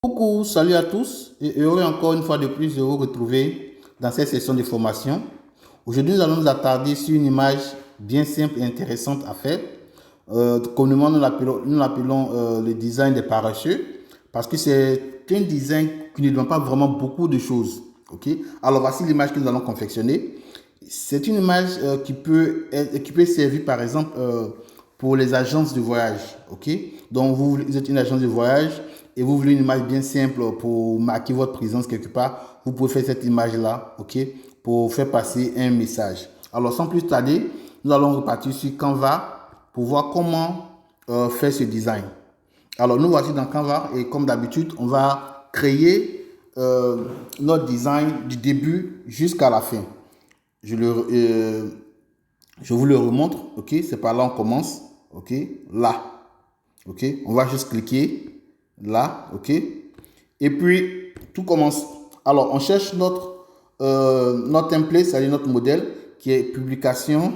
Coucou, salut à tous et heureux encore une fois de plus de vous retrouver dans cette session de formation. Aujourd'hui, nous allons nous attarder sur une image bien simple et intéressante à faire. Communément, nous l'appelons le design des parachutes parce que c'est un design qui ne demande pas vraiment beaucoup de choses. Ok. Alors, voici l'image que nous allons confectionner. C'est une image qui peut servir par exemple pour les agences de voyage. Ok. Donc, vous êtes une agence de voyage et vous voulez une image bien simple pour marquer votre présence quelque part, vous pouvez faire cette image-là, ok, pour faire passer un message. Alors, sans plus tarder, nous allons repartir sur Canva pour voir comment faire ce design. Alors, nous voici dans Canva et comme d'habitude, on va créer notre design du début jusqu'à la fin. Je vous le remontre, ok, c'est par là on commence, ok, là, ok, on va juste cliquer là, ok. Et puis, tout commence. Alors, on cherche notre template, c'est-à-dire notre modèle, qui est publication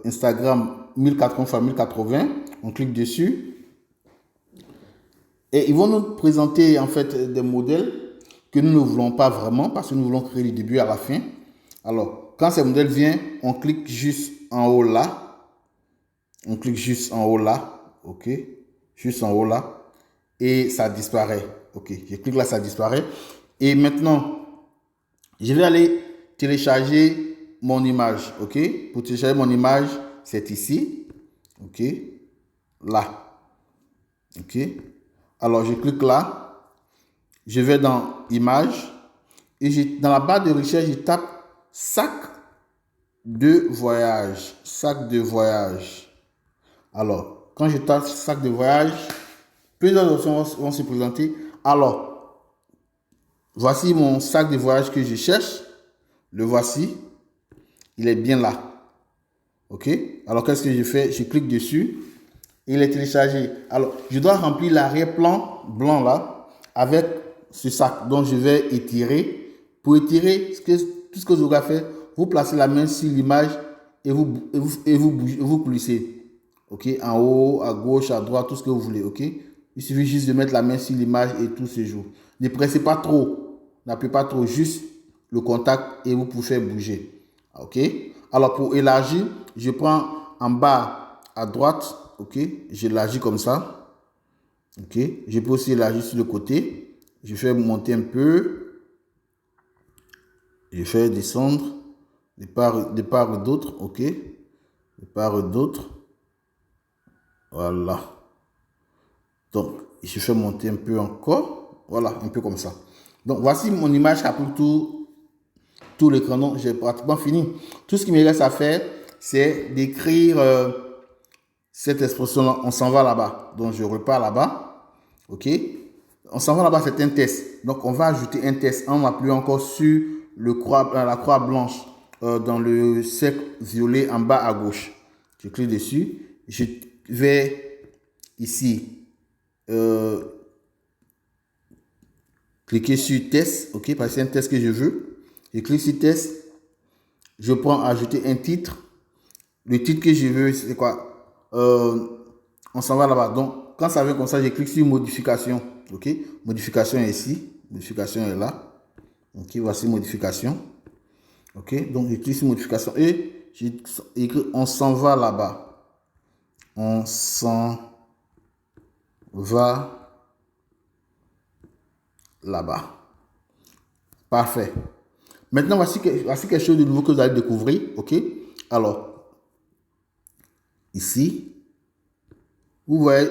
Instagram 1080 x 1080. On clique dessus. Et ils vont nous présenter, en fait, des modèles que nous ne voulons pas vraiment, parce que nous voulons créer du début à la fin. Alors, quand ce modèle vient, on clique juste en haut là. On clique juste en haut là. OK, juste en haut là, et ça disparaît. OK, je clique là, ça disparaît. Et maintenant, je vais aller télécharger mon image. OK, pour télécharger mon image, c'est ici. OK, là. OK, alors je clique là, je vais dans image, et dans la barre de recherche, je tape sac de voyage. Sac de voyage. Alors, quand je tape sac de voyage, plusieurs options vont se présenter. Alors, voici mon sac de voyage que je cherche. Le voici. Il est bien là. OK? Alors, qu'est-ce que je fais? Je clique dessus. Il est téléchargé. Alors, je dois remplir l'arrière-plan blanc là avec ce sac. Donc, je vais étirer. Pour étirer, tout ce que vous aurez à faire, vous placez la main sur l'image et vous plissez. OK, en haut, à gauche, à droite, tout ce que vous voulez. OK, il suffit juste de mettre la main sur l'image et tout se joue. Ne pressez pas trop, n'appuyez pas trop, juste le contact et vous pouvez faire bouger. OK, alors pour élargir, je prends en bas à droite. OK, j'élargis comme ça. OK, je peux aussi élargir sur le côté. Je fais monter un peu. Je fais descendre de part et d'autre. OK, de part et d'autre. Voilà. Donc, je fais monter un peu encore. Voilà, un peu comme ça. Donc, voici mon image qui a pris tout l'écran. Donc, j'ai pratiquement fini. Tout ce qui me reste à faire, c'est d'écrire cette expression-là. On s'en va là-bas. Donc, je repars là-bas. OK. On s'en va là-bas, c'est un test. Donc, on va ajouter un test en appuyant encore sur la croix blanche dans le cercle violet en bas à gauche. Je clique dessus. Je vais ici cliquer sur test, ok, parce que c'est un test que je veux. Je clique sur test, je prends ajouter un titre. Le titre que je veux, c'est quoi? On s'en va là-bas. Donc, quand ça vient comme ça, je clique sur modification, ok. Modification est ici, modification est là. Ok, voici modification. Ok, donc je clique sur modification et j'écris on s'en va là-bas. On s'en va là-bas. Parfait. Maintenant, voici quelque chose de nouveau que vous allez découvrir. OK? Alors, ici, vous voyez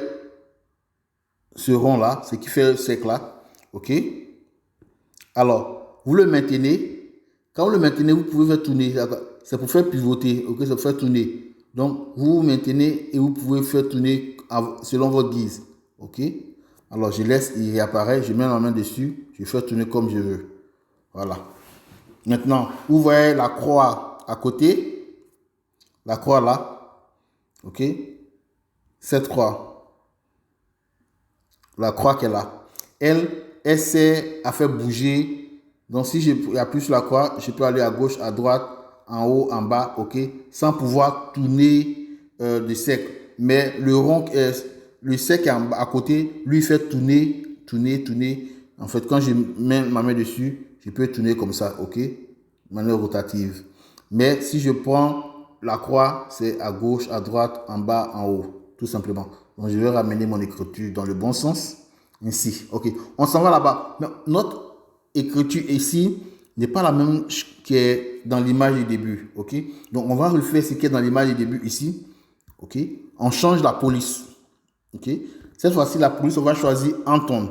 ce rond-là, ce qui fait le cercle là. OK? Alors, vous le maintenez. Quand vous le maintenez, vous pouvez faire tourner. C'est pour faire pivoter. OK? C'est pour faire tourner. Donc, vous maintenez et vous pouvez faire tourner selon votre guise. OK? Alors, je laisse, il réapparaît. Je mets la main dessus. Je fais tourner comme je veux. Voilà. Maintenant, vous voyez la croix à côté. La croix là. OK? Cette croix. La croix qu'elle a. Elle sert à faire bouger. Donc, si j'appuie sur la croix, je peux aller à gauche, à droite, en haut, en bas. OK? Sans pouvoir tourner de cercle. Mais le rond, le C qui est à côté, lui, fait tourner, tourner, tourner. En fait, quand je mets ma main dessus, je peux tourner comme ça, ok? De manière rotative. Mais si je prends la croix, c'est à gauche, à droite, en bas, en haut, tout simplement. Donc, je vais ramener mon écriture dans le bon sens. Ainsi, ok. On s'en va là-bas. Mais notre écriture ici n'est pas la même qui est dans l'image du début, ok? Donc, on va refaire ce qui est dans l'image du début ici, ok? On change la police, ok? Cette fois-ci, la police, on va choisir Anton,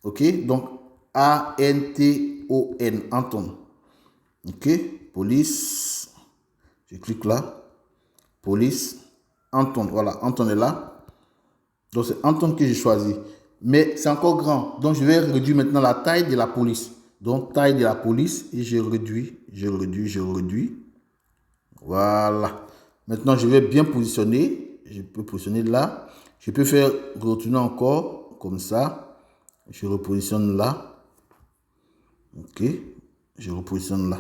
ok? Donc, A-N-T-O-N, Anton, ok? Police, je clique là, police, Anton, voilà, Anton est là. Donc, c'est Anton que j'ai choisi. Mais c'est encore grand. Donc, je vais réduire maintenant la taille de la police. Donc, taille de la police. Et je réduis, je réduis, je réduis. Voilà. Maintenant, je vais bien positionner. Je peux positionner là. Je peux faire retourner encore comme ça. Je repositionne là. OK. Je repositionne là.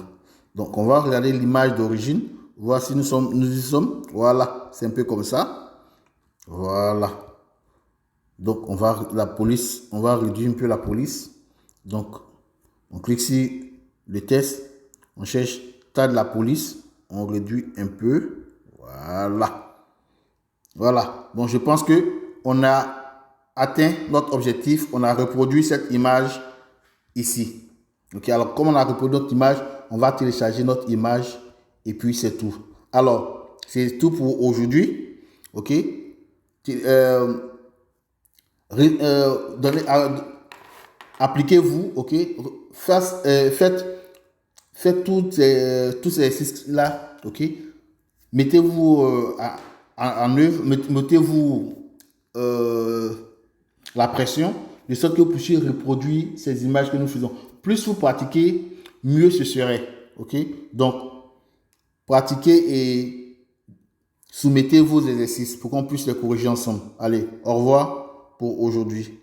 Donc, on va regarder l'image d'origine. Voir si nous y sommes. Voilà. C'est un peu comme ça. Voilà. Donc, on va réduire un peu la police. Donc, on clique sur le test. On cherche taille de la police. On réduit un peu. Voilà. Voilà. Donc, je pense que on a atteint notre objectif. On a reproduit cette image ici. Ok. Alors, comme on a reproduit notre image, on va télécharger notre image et puis c'est tout. Alors, c'est tout pour aujourd'hui. Ok. Appliquez-vous, ok? Faites tous ces exercices-là, ok? Mettez-vous en œuvre, mettez-vous euh, la pression, de sorte que vous puissiez reproduire ces images que nous faisons. Plus vous pratiquez, mieux ce serait, ok? Donc, pratiquez et soumettez vos exercices pour qu'on puisse les corriger ensemble. Allez, au revoir pour aujourd'hui.